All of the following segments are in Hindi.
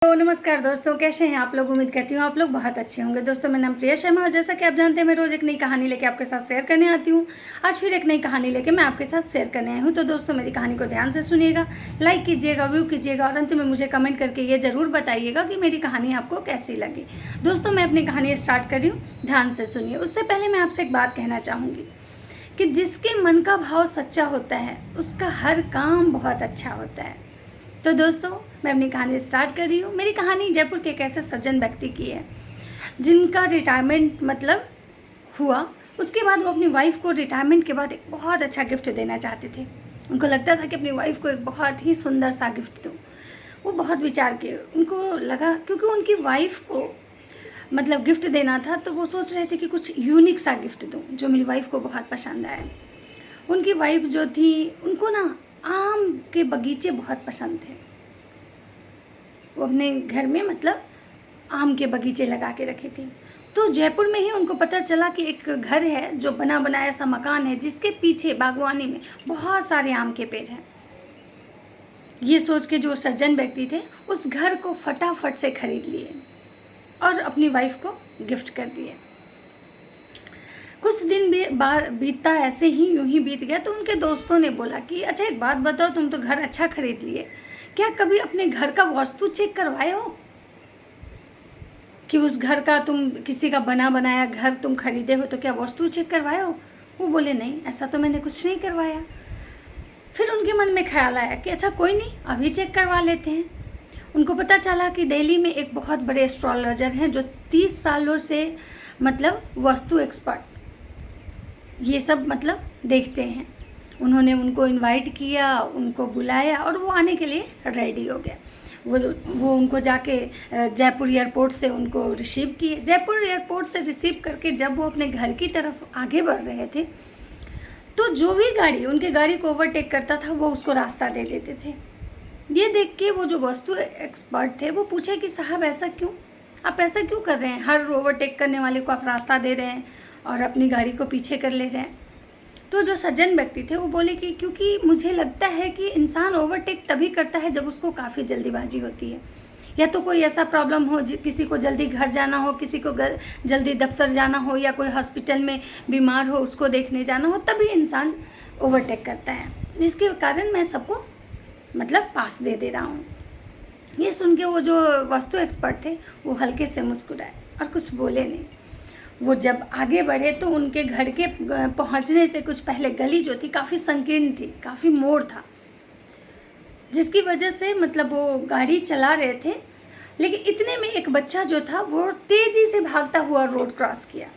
तो नमस्कार दोस्तों, कैसे हैं आप लोग। उम्मीद करती हूँ आप लोग बहुत अच्छे होंगे। दोस्तों, मेरा नाम प्रिया शर्मा और जैसा कि आप जानते हैं मैं रोज़ एक नई कहानी लेके आपके साथ शेयर करने आती हूँ। आज फिर एक नई कहानी लेके मैं आपके साथ शेयर करने आई हूँ। तो दोस्तों, मेरी कहानी को ध्यान से सुनिएगा, लाइक कीजिएगा, व्यू कीजिएगा और अंत में मुझे कमेंट करके ये ज़रूर बताइएगा कि मेरी कहानी आपको कैसी लगी। दोस्तों, मैं अपनी कहानी स्टार्ट कर रही हूँ, ध्यान से सुनिए। उससे पहले मैं आपसे एक बात कहना चाहूँगी कि जिसके मन का भाव सच्चा होता है उसका हर काम बहुत अच्छा होता है। तो दोस्तों, मैं अपनी कहानी स्टार्ट कर रही हूँ। मेरी कहानी जयपुर के एक ऐसे सज्जन व्यक्ति की है जिनका रिटायरमेंट हुआ। उसके बाद वो अपनी वाइफ को रिटायरमेंट के बाद एक बहुत अच्छा गिफ्ट देना चाहते थे। उनको लगता था कि अपनी वाइफ को एक बहुत ही सुंदर सा गिफ्ट दूँ। वो बहुत विचार किए, उनको लगा क्योंकि उनकी वाइफ को गिफ्ट देना था, तो वो सोच रहे थे कि कुछ यूनिक सा गिफ्ट दूँ जो मेरी वाइफ को बहुत पसंद आए। उनकी वाइफ जो थी, उनको ना आम के बगीचे बहुत पसंद थे। वो अपने घर में आम के बगीचे लगा के रखी थी। तो जयपुर में ही उनको पता चला कि एक घर है जो बना बनाया सा मकान है जिसके पीछे बागवानी में बहुत सारे आम के पेड़ हैं। ये सोच के जो सज्जन व्यक्ति थे उस घर को फटाफट से खरीद लिए और अपनी वाइफ को गिफ्ट कर दिए। कुछ दिन बीतता ऐसे ही यूं ही बीत गया। तो उनके दोस्तों ने बोला कि अच्छा एक बात बताओ, तुम तो घर अच्छा खरीद लिए, क्या कभी अपने घर का वास्तु चेक करवाए हो कि उस घर का, तुम किसी का बना बनाया घर तुम खरीदे हो तो क्या वास्तु चेक करवाए हो। वो बोले नहीं, ऐसा तो मैंने कुछ नहीं करवाया। फिर उनके मन में ख्याल आया कि अच्छा कोई नहीं, अभी चेक करवा लेते हैं। उनको पता चला कि दिल्ली में एक बहुत बड़े एस्ट्रोलॉजर हैं जो 30 सालों से वास्तु एक्सपर्ट ये सब देखते हैं। उन्होंने उनको इनवाइट किया, उनको बुलाया और वो आने के लिए रेडी हो गया। वो उनको जाके जयपुर एयरपोर्ट से उनको रिसीव किए। जयपुर एयरपोर्ट से रिसीव करके जब वो अपने घर की तरफ आगे बढ़ रहे थे तो जो भी गाड़ी उनके गाड़ी को ओवरटेक करता था वो उसको रास्ता दे देते थे। ये देख के वो जो वास्तु एक्सपर्ट थे वो पूछे कि साहब ऐसा क्यों, आप ऐसा क्यों कर रहे हैं, हर ओवरटेक करने वाले को आप रास्ता दे रहे हैं और अपनी गाड़ी को पीछे कर ले रहे हैं। तो जो सज्जन व्यक्ति थे वो बोले कि क्योंकि मुझे लगता है कि इंसान ओवरटेक तभी करता है जब उसको काफ़ी जल्दीबाजी होती है, या तो कोई ऐसा प्रॉब्लम हो, किसी को जल्दी घर जाना हो, किसी को जल्दी दफ्तर जाना हो, या कोई हॉस्पिटल में बीमार हो उसको देखने जाना हो, तभी इंसान ओवरटेक करता है, जिसके कारण मैं सबको पास दे रहा हूँ। ये सुन के वो जो वास्तु एक्सपर्ट थे वो हल्के से मुस्कुराए और कुछ बोले नहीं। वो जब आगे बढ़े तो उनके घर के पहुंचने से कुछ पहले गली जो थी काफ़ी संकीर्ण थी, काफ़ी मोड़ था, जिसकी वजह से वो गाड़ी चला रहे थे। लेकिन इतने में एक बच्चा जो था वो तेज़ी से भागता हुआ रोड क्रॉस किया,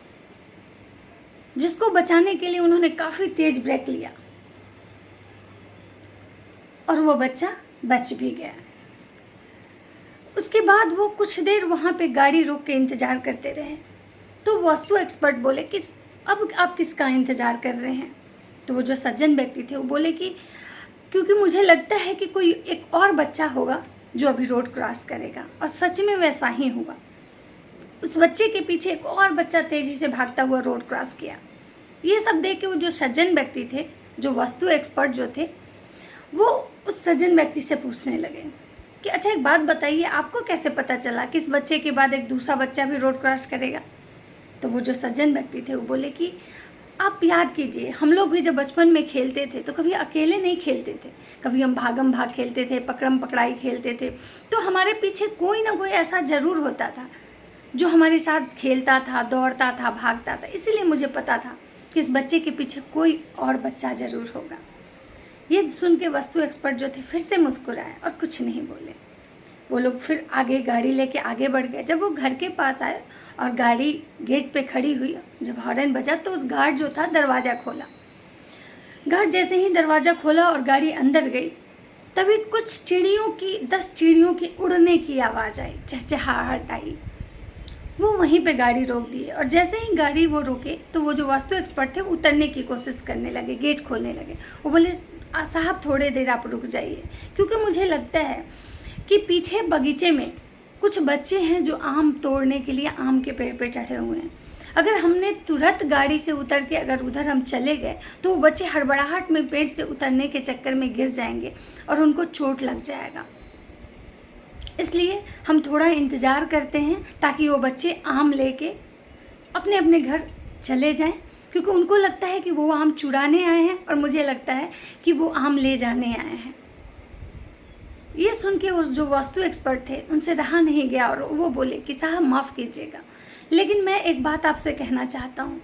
जिसको बचाने के लिए उन्होंने काफ़ी तेज़ ब्रेक लिया और वो बच्चा बच भी गया। उसके बाद वो कुछ देर वहाँ पे गाड़ी रोक के इंतज़ार करते रहे। तो वास्तु एक्सपर्ट बोले कि अब आप किसका इंतज़ार कर रहे हैं। तो वो जो सज्जन व्यक्ति थे वो बोले कि क्योंकि मुझे लगता है कि कोई एक और बच्चा होगा जो अभी रोड क्रॉस करेगा, और सच में वैसा ही हुआ। उस बच्चे के पीछे एक और बच्चा तेज़ी से भागता हुआ रोड क्रॉस किया। ये सब देख के वो जो सज्जन व्यक्ति थे, जो वास्तु एक्सपर्ट जो थे, वो उस सज्जन व्यक्ति से पूछने लगे कि अच्छा एक बात बताइए, आपको कैसे पता चला कि इस बच्चे के बाद एक दूसरा बच्चा भी रोड क्रॉस करेगा। तो वो जो सज्जन व्यक्ति थे वो बोले कि आप याद कीजिए, हम लोग भी जब बचपन में खेलते थे तो कभी अकेले नहीं खेलते थे, कभी हम भागम भाग खेलते थे, पकड़म पकड़ाई खेलते थे, तो हमारे पीछे कोई ना कोई ऐसा ज़रूर होता था जो हमारे साथ खेलता था, दौड़ता था, भागता था। इसीलिए मुझे पता था कि इस बच्चे के पीछे कोई और बच्चा ज़रूर होगा। ये सुन के वास्तु एक्सपर्ट जो थे फिर से मुस्कुराए और कुछ नहीं बोले। वो लोग फिर आगे गाड़ी लेके आगे बढ़ गए। जब वो घर के पास आए और गाड़ी गेट पे खड़ी हुई, जब हॉर्न बजा तो गार्ड जो था दरवाज़ा खोला। गार्ड जैसे ही दरवाज़ा खोला और गाड़ी अंदर गई, तभी कुछ चिड़ियों की 10 चिड़ियों की उड़ने की आवाज़ आई, चहचहाहट आई। वो वहीं पे गाड़ी रोक दी और जैसे ही गाड़ी वो रोके तो वो जो वास्तु एक्सपर्ट थे वो उतरने की कोशिश करने लगे, गेट खोलने लगे। वो बोले साहब थोड़े देर आप रुक जाइए, क्योंकि मुझे लगता है कि पीछे बगीचे में कुछ बच्चे हैं जो आम तोड़ने के लिए आम के पेड़ पे चढ़े हुए हैं। अगर हमने तुरंत गाड़ी से उतर के अगर उधर हम चले गए तो वो बच्चे हड़बड़ाहट में पेड़ से उतरने के चक्कर में गिर जाएंगे और उनको चोट लग जाएगा। इसलिए हम थोड़ा इंतज़ार करते हैं ताकि वो बच्चे आम लेके अपने अपने घर चले जाएं, क्योंकि उनको लगता है कि वो आम चुराने आए हैं और मुझे लगता है कि वो आम ले जाने आए हैं। ये सुन के उस जो वास्तु एक्सपर्ट थे उनसे रहा नहीं गया और वो बोले कि साहब माफ़ कीजिएगा, लेकिन मैं एक बात आपसे कहना चाहता हूँ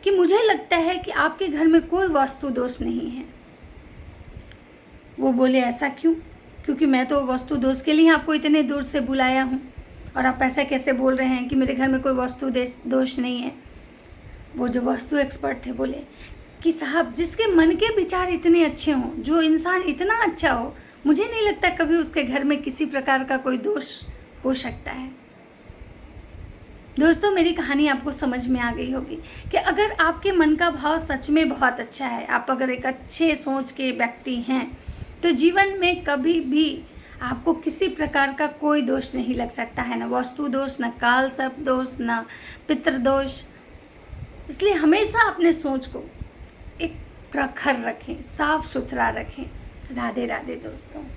कि मुझे लगता है कि आपके घर में कोई वास्तु दोष नहीं है। वो बोले ऐसा क्यों? क्योंकि मैं तो वास्तु दोष के लिए आपको इतने दूर से बुलाया हूँ और आप ऐसा कैसे बोल रहे हैं कि मेरे घर में कोई वास्तु दोष नहीं है। वो जो वास्तु एक्सपर्ट थे बोले कि साहब, जिसके मन के विचार इतने अच्छे हों, जो इंसान इतना अच्छा हो, मुझे नहीं लगता कभी उसके घर में किसी प्रकार का कोई दोष हो सकता है। दोस्तों, मेरी कहानी आपको समझ में आ गई होगी कि अगर आपके मन का भाव सच में बहुत अच्छा है, आप अगर एक अच्छे सोच के व्यक्ति हैं, तो जीवन में कभी भी आपको किसी प्रकार का कोई दोष नहीं लग सकता है, ना वास्तु दोष, ना काल सर्प दोष, ना पितृदोष। इसलिए हमेशा अपने सोच को एक प्रखर रखें, साफ सुथरा रखें। राधे राधे दोस्तों।